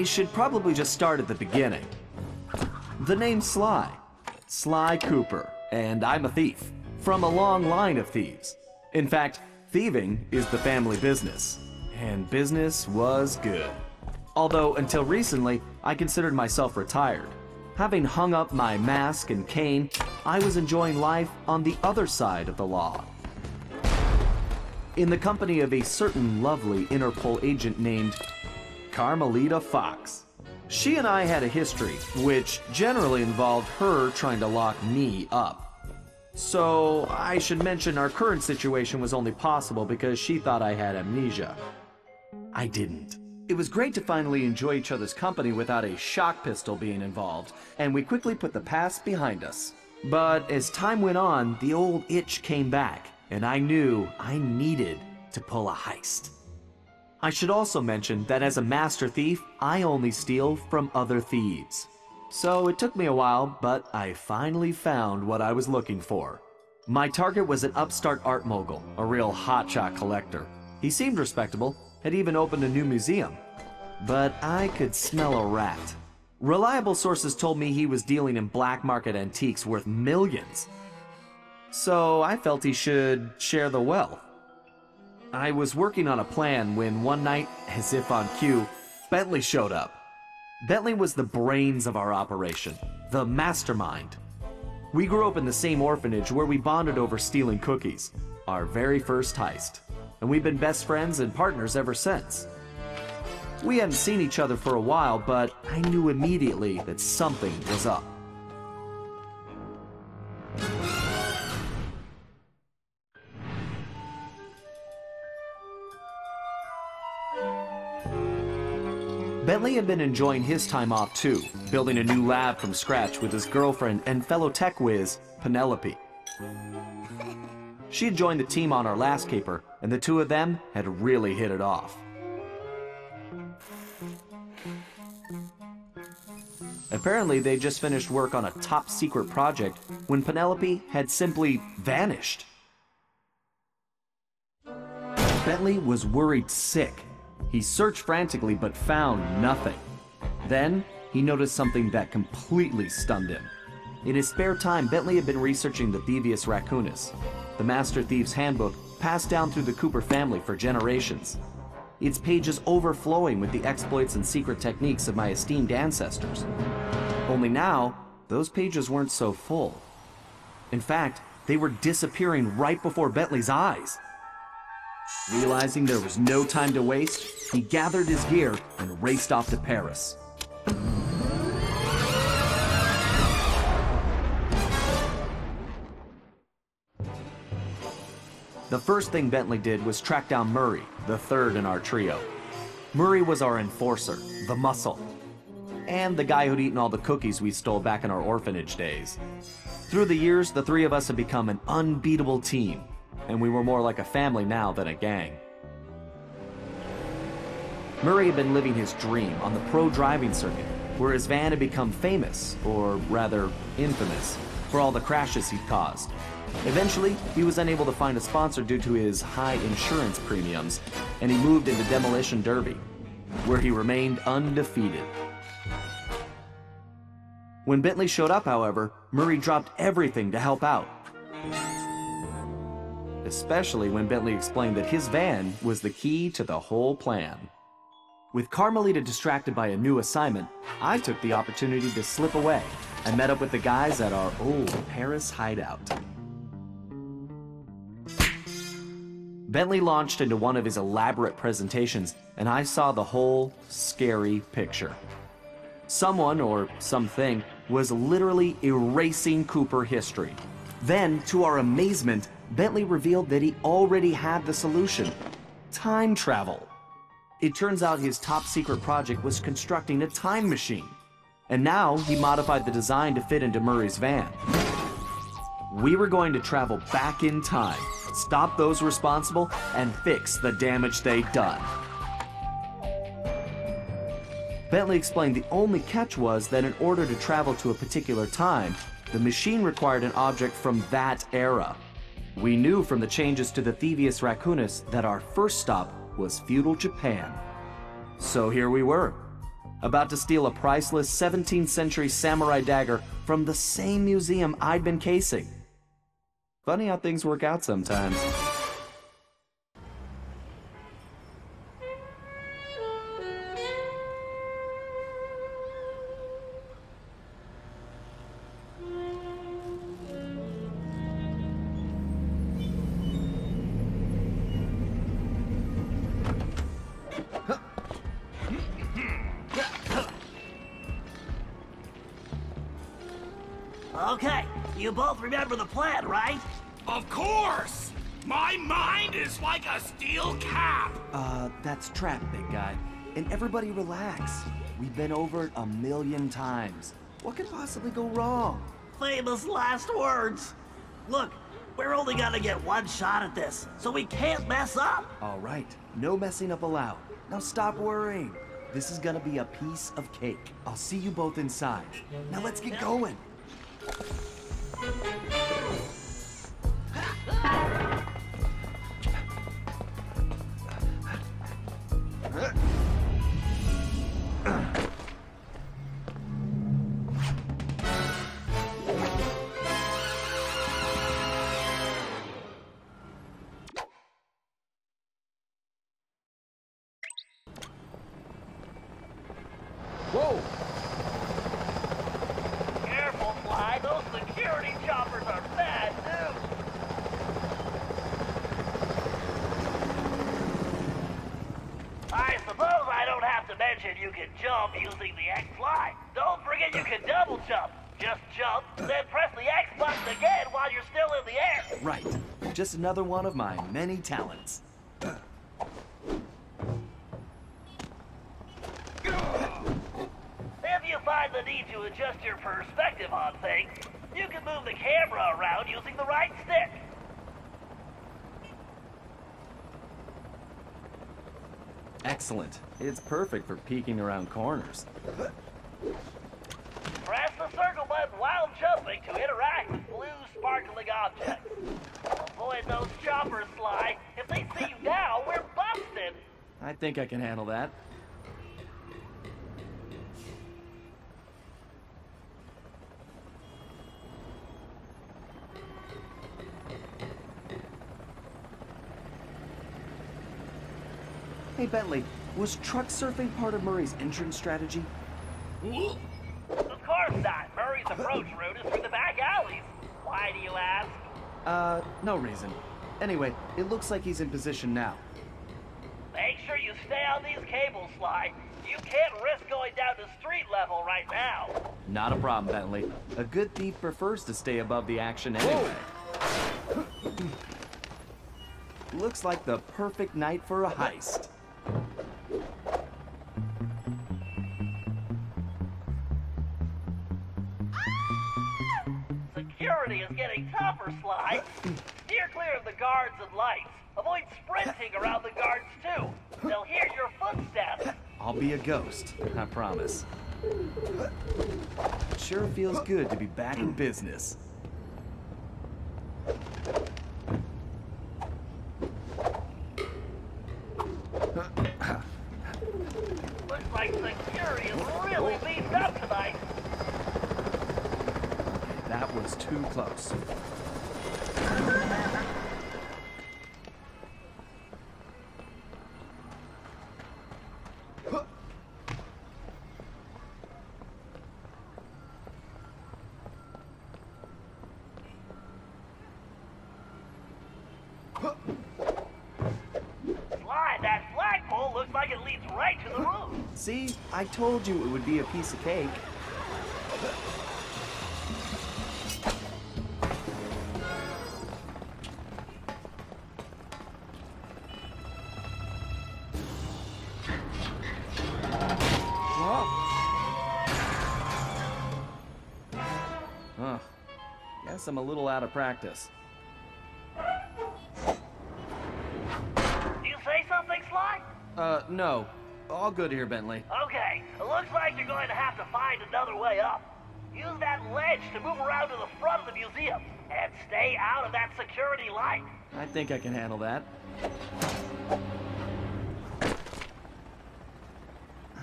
I should probably just start at the beginning. The name's Sly Cooper, and I'm a thief, from a long line of thieves. In fact, thieving is the family business, and business was good. Although, until recently, I considered myself retired. Having hung up my mask and cane, I was enjoying life on the other side of the law. In the company of a certain lovely Interpol agent named Carmelita Fox. She and I had a history, which generally involved her trying to lock me up. So I should mention our current situation was only possible because she thought I had amnesia. I didn't. It was great to finally enjoy each other's company without a shock pistol being involved, and we quickly put the past behind us. But as time went on, the old itch came back, and I knew I needed to pull a heist. I should also mention that as a master thief, I only steal from other thieves. So it took me a while, but I finally found what I was looking for. My target was an upstart art mogul, a real hotshot collector. He seemed respectable, had even opened a new museum. But I could smell a rat. Reliable sources told me he was dealing in black market antiques worth millions. So I felt he should share the wealth. I was working on a plan when one night, as if on cue, Bentley showed up. Bentley was the brains of our operation, the mastermind. We grew up in the same orphanage where we bonded over stealing cookies, our very first heist, and we've been best friends and partners ever since. We hadn't seen each other for a while, but I knew immediately that something was up. Bentley had been enjoying his time off too, building a new lab from scratch with his girlfriend and fellow tech whiz, Penelope. She had joined the team on our last caper, and the two of them had really hit it off. Apparently, they just finished work on a top-secret project when Penelope had simply vanished. Bentley was worried sick. He searched frantically but found nothing. Then, he noticed something that completely stunned him. In his spare time, Bentley had been researching the Thievius Raccoonus, the Master Thief's handbook passed down through the Cooper family for generations. Its pages overflowing with the exploits and secret techniques of my esteemed ancestors. Only now, those pages weren't so full. In fact, they were disappearing right before Bentley's eyes. Realizing there was no time to waste, he gathered his gear and raced off to Paris. The first thing Bentley did was track down Murray, the third in our trio. Murray was our enforcer, the muscle, and the guy who'd eaten all the cookies we stole back in our orphanage days. Through the years, the three of us had become an unbeatable team, and we were more like a family now than a gang. Murray had been living his dream on the pro driving circuit, where his van had become famous, or rather infamous, for all the crashes he'd caused. Eventually, he was unable to find a sponsor due to his high insurance premiums, and he moved into Demolition Derby, where he remained undefeated. When Bentley showed up, however, Murray dropped everything to help out. Especially when Bentley explained that his van was the key to the whole plan. With Carmelita distracted by a new assignment, I took the opportunity to slip away and met up with the guys at our old Paris hideout. Bentley launched into one of his elaborate presentations, and I saw the whole scary picture. Someone, or something, was literally erasing Cooper history. Then, to our amazement, Bentley revealed that he already had the solution: time travel. It turns out his top-secret project was constructing a time machine, and now he modified the design to fit into Murray's van. We were going to travel back in time, stop those responsible, and fix the damage they'd done. Bentley explained the only catch was that in order to travel to a particular time, the machine required an object from that era. We knew from the changes to the Thievius Raccoonus that our first stop was feudal Japan. So here we were, about to steal a priceless 17th century samurai dagger from the same museum I'd been casing. Funny how things work out sometimes. Okay, you both remember the plan, right? Of course! My mind is like a steel cap! That's trap, big guy. And everybody relax. We've been over it 1,000,000 times. What could possibly go wrong? Famous last words. Look, we're only gonna get one shot at this, so we can't mess up. All right, no messing up allowed. Now stop worrying. This is gonna be a piece of cake. I'll see you both inside. Now let's get going. Whoa! Careful, Sly. Those security choppers are bad news. I suppose I don't have to mention you can jump using the X slide. Don't forget you can double jump. Just jump, then press the X button again while you're still in the air. Right. Just another one of my many talents. If you find the need to adjust your perspective on things, you can move the camera around using the right stick. Excellent. It's perfect for peeking around corners. Press the circle button while jumping to interact with blue sparkling objects. Avoid those choppers, Sly. If they see you now, we're busted. I think I can handle that. Hey Bentley, was truck surfing part of Murray's entrance strategy? Of course not. Murray's approach route is through the back alleys. Why do you ask? No reason. Anyway, it looks like he's in position now. Make sure you stay on these cables, Sly. You can't risk going down to street level right now. Not a problem, Bentley. A good thief prefers to stay above the action anyway. Looks like the perfect night for a heist. Security is getting tougher, Sly. Steer clear of the guards and lights. Avoid sprinting around the guards, too. They'll hear your footsteps. I'll be a ghost, I promise. It sure feels good to be back in business. Looks like security is really beefed up tonight. That was too close. Sly, that flagpole looks like it leads right to the roof. See, I told you it would be a piece of cake. Huh. Guess I'm a little out of practice. You say something, Sly? No. All good here, Bentley. Okay, it looks like you're going to have to find another way up. Use that ledge to move around to the front of the museum, and stay out of that security light. I think I can handle that.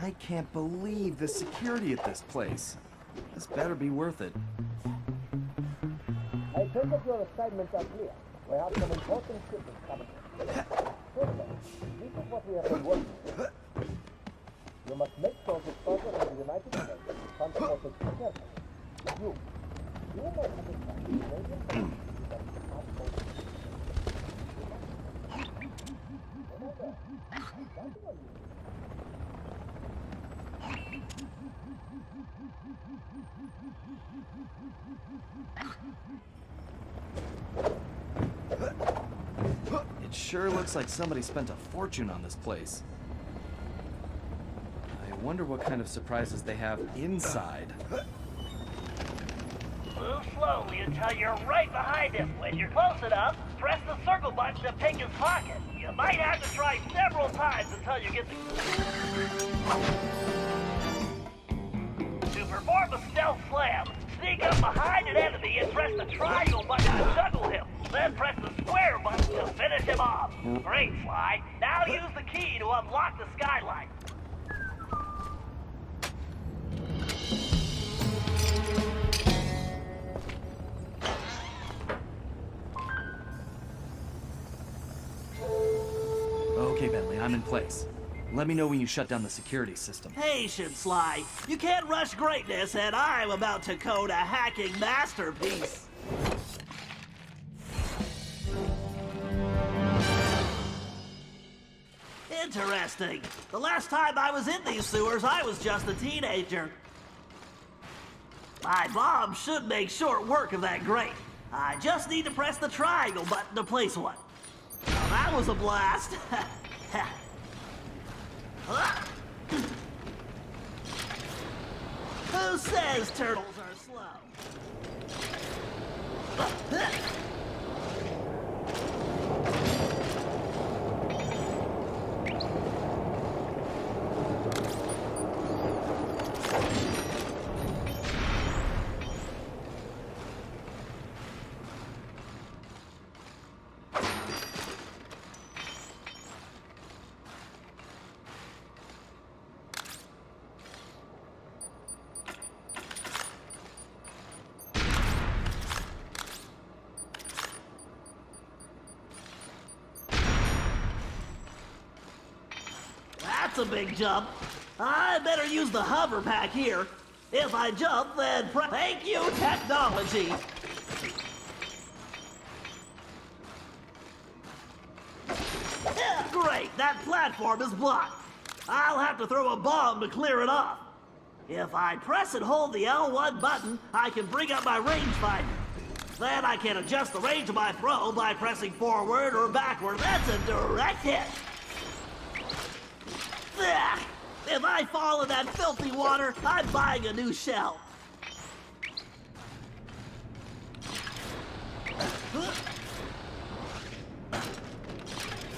I can't believe the security at this place. This better be worth it. I take it your assignments are clear. We have some important shipments coming. First, this is what we have been working with. You must make sure the sponsor of the United States transported carefully. You must understand the Arabian that It sure looks like somebody spent a fortune on this place. I wonder what kind of surprises they have inside. Move slowly until you're right behind him. When you're close enough, press the circle button to pick his pocket. You might have to try several times until you get the... To perform a stealth slam, sneak up behind an enemy and press the triangle button to juggle him. Then press the square button to finish him off. Great, Sly. Now use the key to unlock the skylight. Okay, Bentley, I'm in place. Let me know when you shut down the security system. Patience, Sly. You can't rush greatness, and I'm about to code a hacking masterpiece. Interesting. The last time I was in these sewers, I was just a teenager. My mom should make short work of that grate. I just need to press the triangle button to place one. Now that was a blast. Who says turtles are slow? That's a big jump. I better use the hover pack here. If I jump, then thank you, technology. Yeah, great, that platform is blocked. I'll have to throw a bomb to clear it off. If I press and hold the L1 button, I can bring up my rangefinder. Then I can adjust the range of my throw by pressing forward or backward. That's a direct hit. Ugh. If I fall in that filthy water, I'm buying a new shell.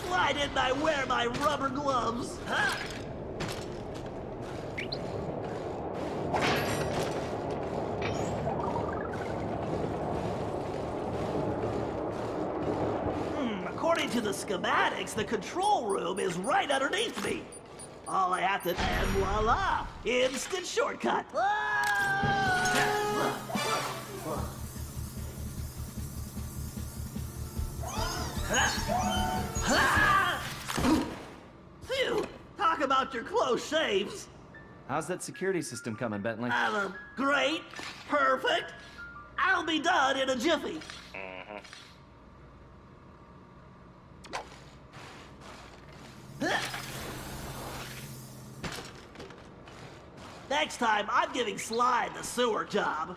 Why didn't I wear my rubber gloves? Huh? According to the schematics, the control room is right underneath me. All I have to... and voila! Instant shortcut! Phew! Talk about your close shaves! How's that security system coming, Bentley? Great! Perfect! I'll be done in a jiffy! Next time, I'm giving Sly the sewer job.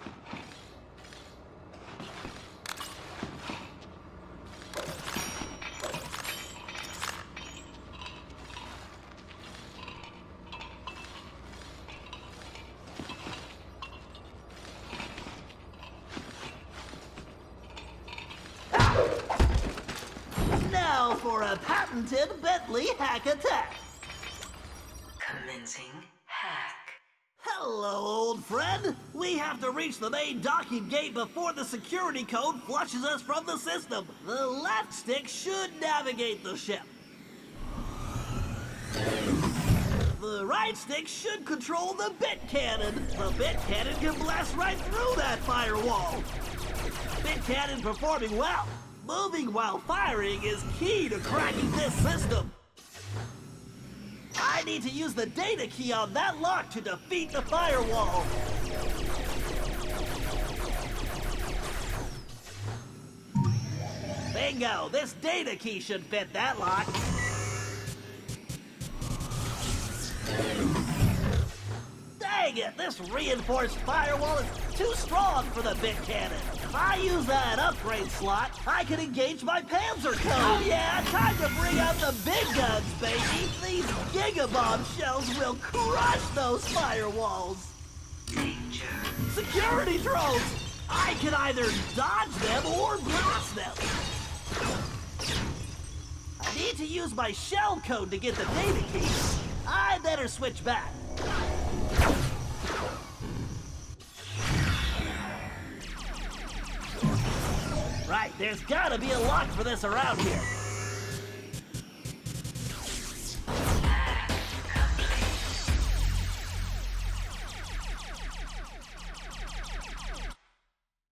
Now for a patented Bentley hack attack. Commencing hack. Hello, old friend. We have to reach the main docking gate before the security code flushes us from the system. The left stick should navigate the ship. The right stick should control the bit cannon. The bit cannon can blast right through that firewall. Bit cannon performing well. Moving while firing is key to cracking this system. I need to use the data key on that lock to defeat the firewall. Bingo! This data key should fit that lock. Dang it! This reinforced firewall is too strong for the bit cannon. If I use that upgrade slot, I can engage my Panzer code. Oh yeah, time to bring out the big guns, baby. These gigabomb shells will crush those firewalls. Danger. Security drones! I can either dodge them or blast them. I need to use my shell code to get the data key. I better switch back. Right, there's gotta be a lock for this around here.